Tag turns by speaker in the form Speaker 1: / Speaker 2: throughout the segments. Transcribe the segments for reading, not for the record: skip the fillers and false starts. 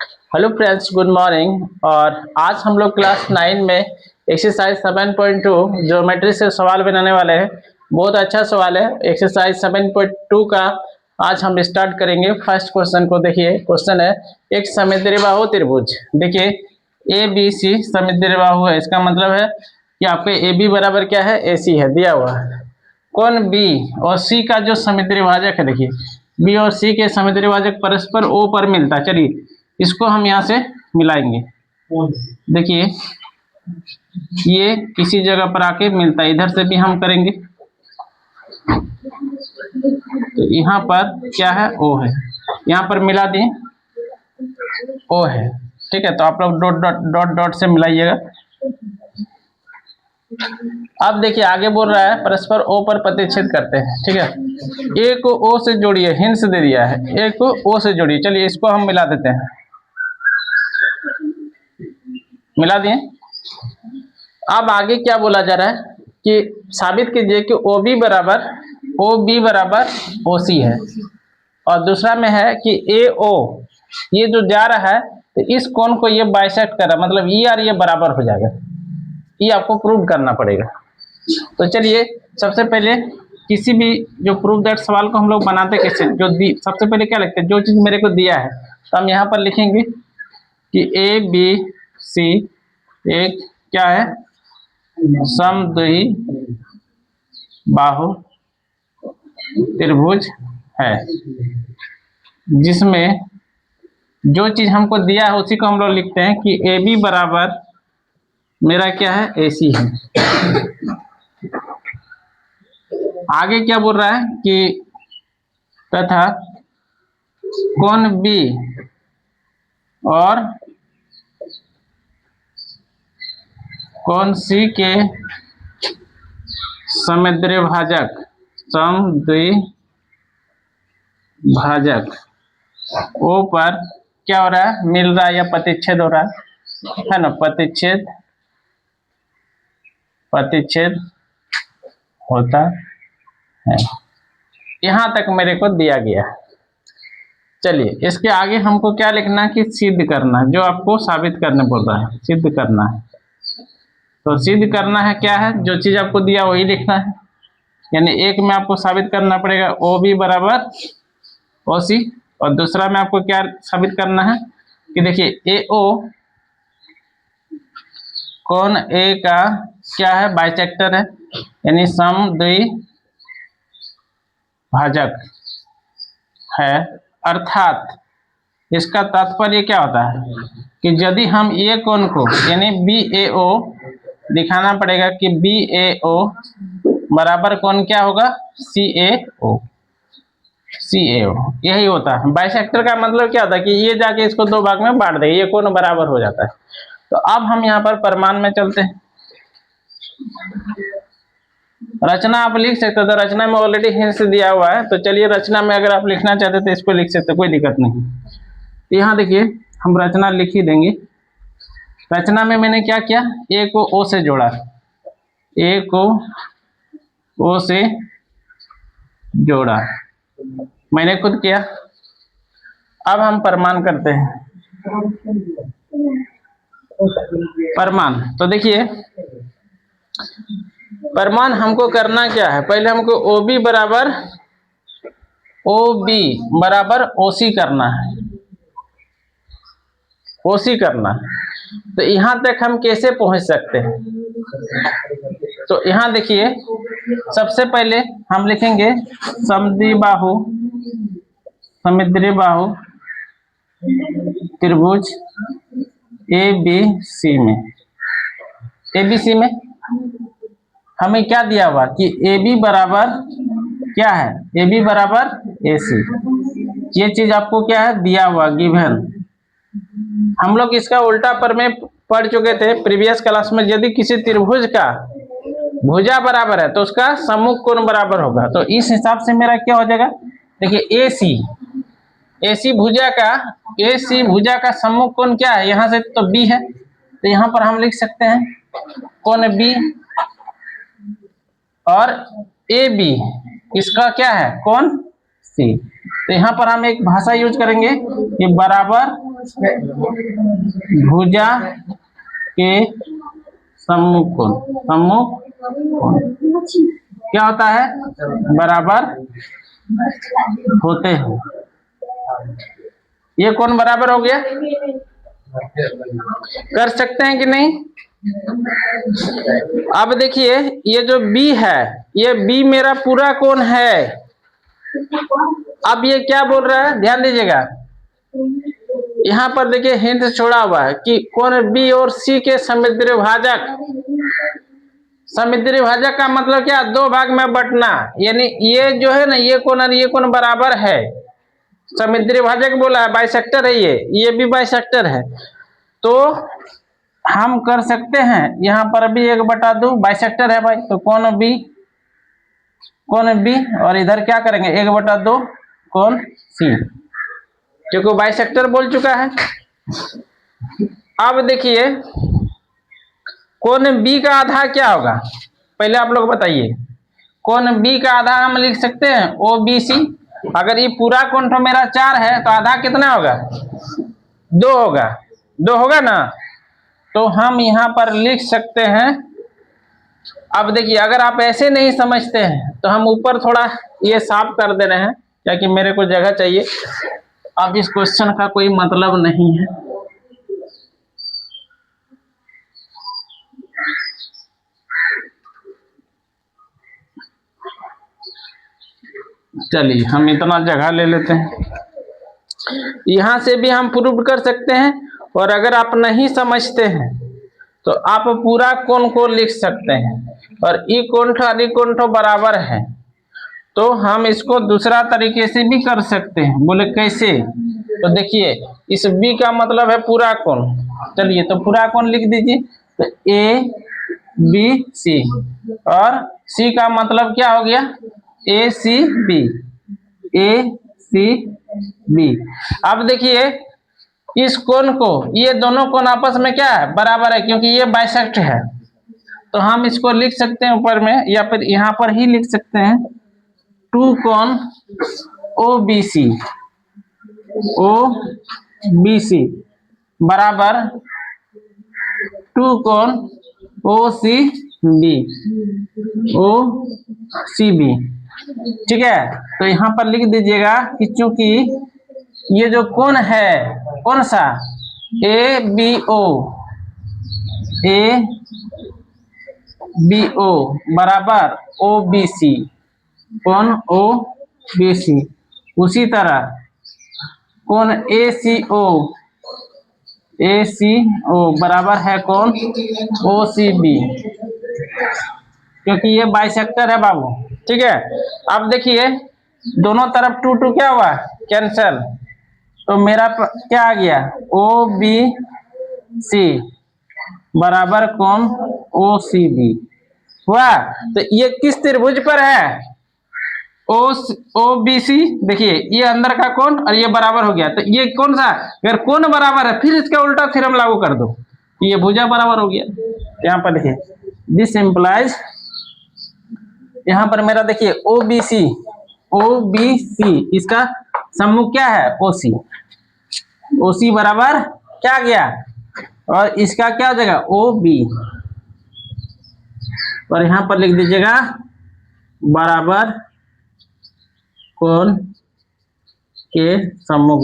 Speaker 1: Hello friends, good morning. और आज हम लोग क्लास 9 में एक्सरसाइज 7.2 ज्योमेट्री से सवाल बनाने वाले हैं। बहुत अच्छा सवाल है। एक्सरसाइज 7.2 का आज हम स्टार्ट करेंगे। फर्स्ट क्वेश्चन को देखिए। क्वेश्चन है, एक समद्विबाहु त्रिभुज। देखिए ए बी सी समद्विबाहु है। इसका मतलब है कि आपके ए बी बराबर क्या है, ए सी है, दिया हुआ है। कौन बी और सी का जो समद्विभाजक है, देखिए बी और सी के समद्विभाजक परस्पर ओ पर मिलता है। चलिए इसको हम यहाँ से मिलाएंगे। देखिए ये किसी जगह पर आके मिलता है, इधर से भी हम करेंगे। तो यहाँ पर क्या है, ओ है, यहाँ पर मिला दिए, ओ है। ठीक है, तो आप लोग डॉट डॉट डॉट डॉट से मिलाइएगा। अब देखिए आगे बोल रहा है परस्पर ओ पर प्रतिच्छेद करते हैं। ठीक है, ए को ओ से जोड़िए, हिंस दे दिया है, ए को ओ से जोड़िए। चलिए इसको हम मिला देते हैं, मिला दिए। अब आगे क्या बोला जा रहा है कि साबित कीजिए कि ओ बी बराबर ओ सी है। और दूसरा में है कि ए ओ ये जो जा रहा है तो इस कोण को ये बाइसेक्ट कर रहा है, मतलब ई और ये बराबर हो जाएगा। ये आपको प्रूव करना पड़ेगा। तो चलिए सबसे पहले किसी भी जो प्रूव दैट सवाल को हम लोग बनाते कैसे, जो दी सबसे पहले क्या लिखते हैं, जो चीज मेरे को दिया है तो हम यहाँ पर लिखेंगे कि ए बी सी एक क्या है, समद्विबाहु त्रिभुज है, जिसमें जो चीज हमको दिया है उसी को हम लोग लिखते हैं कि ए बी बराबर मेरा क्या है, ए सी है। आगे क्या बोल रहा है कि तथा कोण बी और कोण सी के समद्विभाजक ओ पर क्या हो रहा है, मिल रहा है या प्रतिच्छेद हो रहा है ना, प्रतिच्छेद होता है। यहां तक मेरे को दिया गया है। चलिए इसके आगे हमको क्या लिखना है कि सिद्ध करना, जो आपको साबित करने बोल रहा है, सिद्ध करना है। तो सिद्ध करना है क्या है, जो चीज आपको दिया वही लिखना है। यानी एक में आपको साबित करना पड़ेगा ओ बी बराबर ओ सी, और दूसरा में आपको क्या साबित करना है कि देखिए ए ओ कोण ए का क्या है, बाइसेक्टर है, यानी समद्विभाजक है। अर्थात इसका तात्पर्य क्या होता है कि यदि हम ये कोण को यानी बी ए ओ दिखाना पड़ेगा कि बी ए ओ बराबर कोण क्या होगा, सी ए ओ। यही होता है बाइसेक्टर का मतलब। क्या होता है कि ये जाके इसको दो भाग में बांट देगा, ये कोण बराबर हो जाता है। तो अब हम यहाँ पर प्रमाण में चलते हैं। रचना आप लिख सकते हो, तो रचना में ऑलरेडी हिंस दिया हुआ है। तो चलिए रचना में अगर आप लिखना चाहते तो इस पर लिख सकते, कोई दिक्कत नहीं। तो यहाँ देखिए हम रचना लिख ही देंगे। रचना में मैंने क्या किया, ए को ओ से जोड़ा, ए को ओ से जोड़ा, मैंने खुद किया। अब हम प्रमाण करते हैं। प्रमाण तो देखिए प्रमाण हमको करना क्या है, पहले हमको ओ बी बराबर ओ सी करना है, ओ सी करना है। तो यहां तक हम कैसे पहुंच सकते हैं, तो यहां देखिए सबसे पहले हम लिखेंगे समद्विबाहु त्रिभुज ए बी सी में हमें क्या दिया हुआ कि ए बी बराबर क्या है, ए बी बराबर ए सी। ये चीज आपको क्या है, दिया हुआ, गिवन। हम लोग इसका उल्टा प्रमेय पढ़ चुके थे प्रीवियस क्लास में। यदि किसी त्रिभुज का भुजा बराबर है तो उसका सम्मुख कोण बराबर होगा। तो इस हिसाब से मेरा क्या हो जाएगा, देखिए ए सी भुजा का सम्मुख कोण क्या है, यहां से तो बी है, तो यहां पर हम लिख सकते हैं कोण बी, और ए बी इसका क्या है, कोण सी। तो यहां पर हम एक भाषा यूज करेंगे कि बराबर भुजा के सम्मुख कोण, सम्मुख क्या होता है, बराबर होते हैं। ये कोण बराबर हो गया, कर सकते हैं कि नहीं। अब देखिए ये जो B है, ये B मेरा पूरा कोण है। अब ये क्या बोल रहा है, ध्यान दीजिएगा, यहां पर देखिए हिंट छोड़ा हुआ है कि कोण B और C के समद्विभाजक। समद्विभाजक का मतलब क्या, दो भाग में बंटना, यानी ये जो है ना, ये कोण और ये कोण बराबर है। समद्विभाजक बोला है, बाइसेक्टर है, ये भी बाइसेक्टर है। तो हम कर सकते हैं यहां पर भी 1/2, बाइसेक्टर है भाई, तो कोण B और इधर क्या करेंगे 1/2 कोण C, क्योंकि बाइसेक्टर बोल चुका है। अब देखिए कोण B का आधा क्या होगा, पहले आप लोग बताइए। कोण B का आधा हम लिख सकते हैं OBC। अगर ये पूरा कोण तो मेरा 4 है तो आधा कितना होगा, 2 होगा, 2 होगा ना। तो हम यहां पर लिख सकते हैं। अब देखिए अगर आप ऐसे नहीं समझते हैं तो हम ऊपर थोड़ा ये साफ कर दे रहे हैं, क्योंकि मेरे को जगह चाहिए। अब इस क्वेश्चन का कोई मतलब नहीं है। चलिए हम इतना जगह ले लेते हैं। यहां से भी हम प्रूव कर सकते हैं, और अगर आप नहीं समझते हैं तो आप पूरा कोण को लिख सकते हैं, और ई कोण ठो बराबर है। तो हम इसको दूसरा तरीके से भी कर सकते हैं। बोले कैसे, तो देखिए इस B का मतलब है पूरा कोण। चलिए तो पूरा कोण लिख दीजिए, तो ABC, और C का मतलब क्या हो गया, ACB, ACB। अब देखिए इस कोण को, ये दोनों कोण आपस में क्या है, बराबर है, क्योंकि ये बाइसेक्ट है। तो हम इसको लिख सकते हैं ऊपर में, या फिर यहां पर ही लिख सकते हैं, 2 कोण OBC, OBC बराबर 2 कोण OCB, OCB। ठीक है, तो यहां पर लिख दीजिएगा कि चूंकि ये जो कोण है, कौन सा, ABO, ABO बराबर OBC, कोण OBC। उसी तरह कोण ACO, ACO बराबर है कोण OCB, क्योंकि ये बाइसेक्टर है बाबू। ठीक है, अब देखिए दोनों तरफ 2 क्या हुआ, कैंसल, तो मेरा क्या आ गया, OBC बराबर कोण OCB हुआ। तो ये किस त्रिभुज पर है, OBC। देखिए ये अंदर का कोण और ये बराबर हो गया, तो ये कौन सा, अगर कोण बराबर है फिर इसका उल्टा थ्योरम लागू कर दो, ये भुजा बराबर हो गया। यहाँ पर देखिए दिस इंप्लाइज, यहाँ पर मेरा देखिए OBC इसका सम्मुख क्या है, OC बराबर क्या गया, और इसका क्या हो जाएगा OB, और यहां पर लिख दीजिएगा बराबर कोण के सम्मुख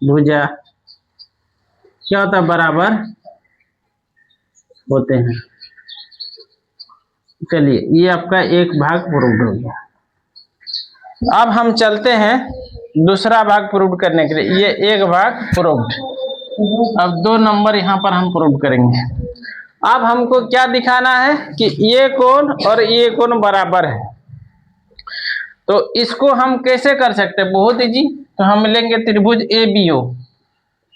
Speaker 1: भुजा क्या होता है, बराबर होते हैं। चलिए ये आपका एक भाग प्रूव हो गया। अब हम चलते हैं दूसरा भाग प्रूव करने के लिए। ये एक भाग प्रूव्ड, अब 2 नंबर यहाँ पर हम प्रूव करेंगे। अब हमको क्या दिखाना है कि ये कोण और ये कोण बराबर है। तो इसको हम कैसे कर सकते हैं, बहुत इजी। तो हम लेंगे त्रिभुज ABO,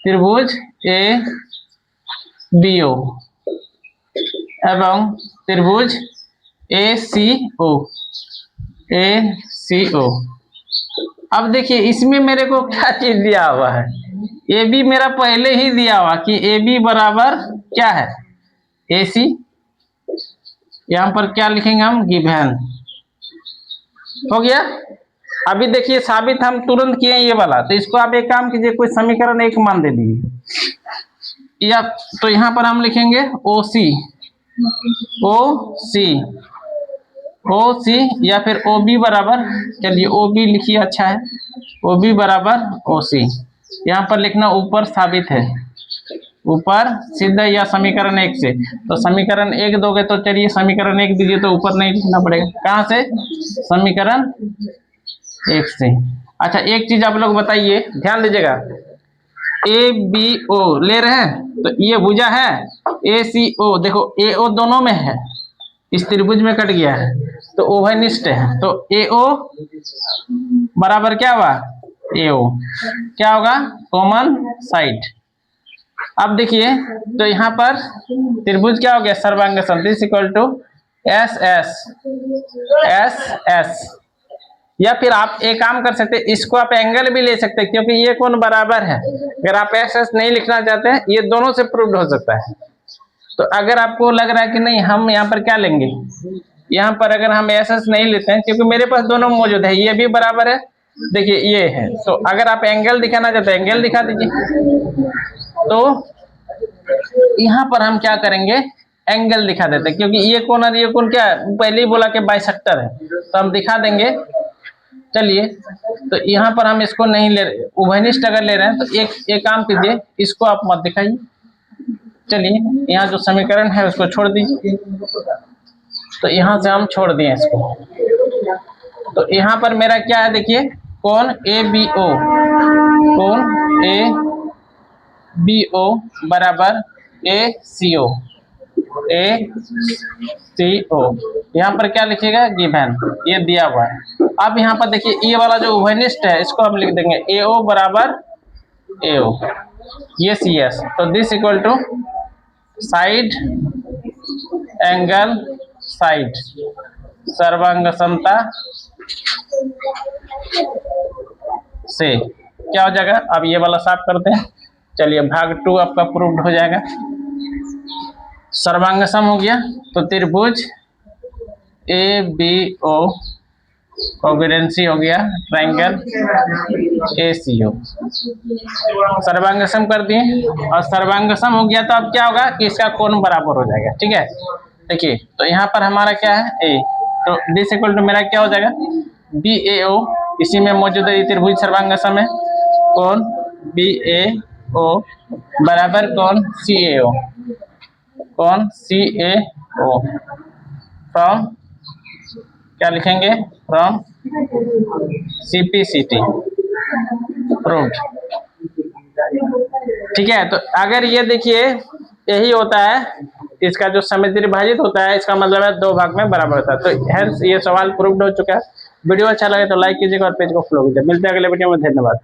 Speaker 1: त्रिभुज ABO एवं त्रिभुज ACO। अब देखिए इसमें मेरे को क्या चीज दिया हुआ है, AB मेरा पहले ही दिया हुआ कि AB बराबर क्या है, AC। यहां पर क्या लिखेंगे हम, गिवन हो गया। अभी देखिए साबित हम तुरंत किए ये वाला, तो इसको आप एक काम कीजिए, कोई समीकरण एक मान दे दीजिए, या तो यहाँ पर हम लिखेंगे ओ सी, ओ सी, ओ सी, या फिर ओ बी बराबर, चलिए ओ बी लिखिए, अच्छा है, ओ बी बराबर ओ सी। यहाँ पर लिखना ऊपर साबित है, ऊपर सिद्ध है, या समीकरण एक से, तो समीकरण एक दोगे तो चलिए समीकरण एक दीजिए, तो ऊपर नहीं लिखना पड़ेगा, कहाँ से, समीकरण एक से। अच्छा एक चीज आप लोग बताइए, ध्यान दीजिएगा, ए बी ओ ले रहे हैं तो ये भुजा है, ए सी ओ, देखो ए ओ दोनों में है, इस त्रिभुज में कट गया है, तो ओवनिष्ठ है, तो ए ओ बराबर क्या हुआ, ए ओ, क्या होगा, कॉमन साइड। अब देखिए तो यहाँ पर त्रिभुज क्या हो गया, सर्वांग सम, this equal to S S, S S, या फिर आप एक काम कर सकते हैं, इसको आप एंगल भी ले सकते हैं, क्योंकि ये कोण बराबर है। अगर आप एस एस नहीं लिखना चाहते हैं, ये दोनों से प्रूव्ड हो सकता है। तो अगर आपको लग रहा है कि नहीं, हम यहाँ पर क्या लेंगे, यहाँ पर अगर हम एस एस नहीं लेते हैं, क्योंकि मेरे पास दोनों मौजूद है, ये भी बराबर है, देखिए ये है, तो अगर आप एंगल दिखाना चाहते हैं एंगल दिखा दीजिए। तो यहाँ पर हम क्या करेंगे, एंगल दिखा देते हैं, क्योंकि ये कोण और ये कोण क्या है, पहले ही बोला कि बाइसेक्टर है, तो हम दिखा देंगे। चलिए तो यहाँ पर हम इसको नहीं ले रहे, उभयनिष्ठ अगर ले रहे हैं तो एक काम कीजिए, इसको आप मत दिखाइए। चलिए यहाँ जो समीकरण है उसको छोड़ दीजिए, तो यहाँ से हम छोड़ दिए इसको। तो यहाँ पर मेरा क्या है, देखिए कोण ए बी ओ, कोण ए बी ओ बराबर ए सी ओ, ए सी ओ, यहाँ पर क्या लिखिएगा, गिवन, ये दिया हुआ है। अब यहाँ पर देखिए ये वाला जो उभयनिष्ठ है, इसको हम लिख देंगे ए ओ बराबर ए ओ, ये सी एस, तो this equal to side angle side, सर्वांग समता से क्या हो जाएगा। अब ये वाला साफ करते हैं, चलिए भाग 2 आपका प्रूव्ड हो जाएगा। सर्वांग सम हो गया, तो त्रिभुज ए बी ओ कॉन्ग्रुएंसी हो गया, ट्रायंगल ए सी ओ, सर्वांग सम कर दिए, और सर्वांग सम हो गया तो अब क्या होगा कि इसका कोण बराबर हो जाएगा, ठीक है। देखिए तो यहाँ पर हमारा क्या है, ए, तो दिस इक्वल टू मेरा क्या हो जाएगा, बी ए ओ, इसी में मौजूद है त्रिभुज सर्वांग सम है, कोण बी ए ओ बराबर कोण सी ए ओ, कोण सी ए ओ, फ्रॉम क्या लिखेंगे, from C P C T, proved, ठीक है। तो अगर ये देखिए यही होता है, इसका जो समिति विभाजित होता है, इसका मतलब है 2 भाग में बराबर होता है। तो हेंस ये सवाल प्रूव्ड हो चुका है। वीडियो अच्छा लगे तो लाइक कीजिएगा और पेज को फॉलो कीजिए। मिलते हैं अगले वीडियो में, धन्यवाद।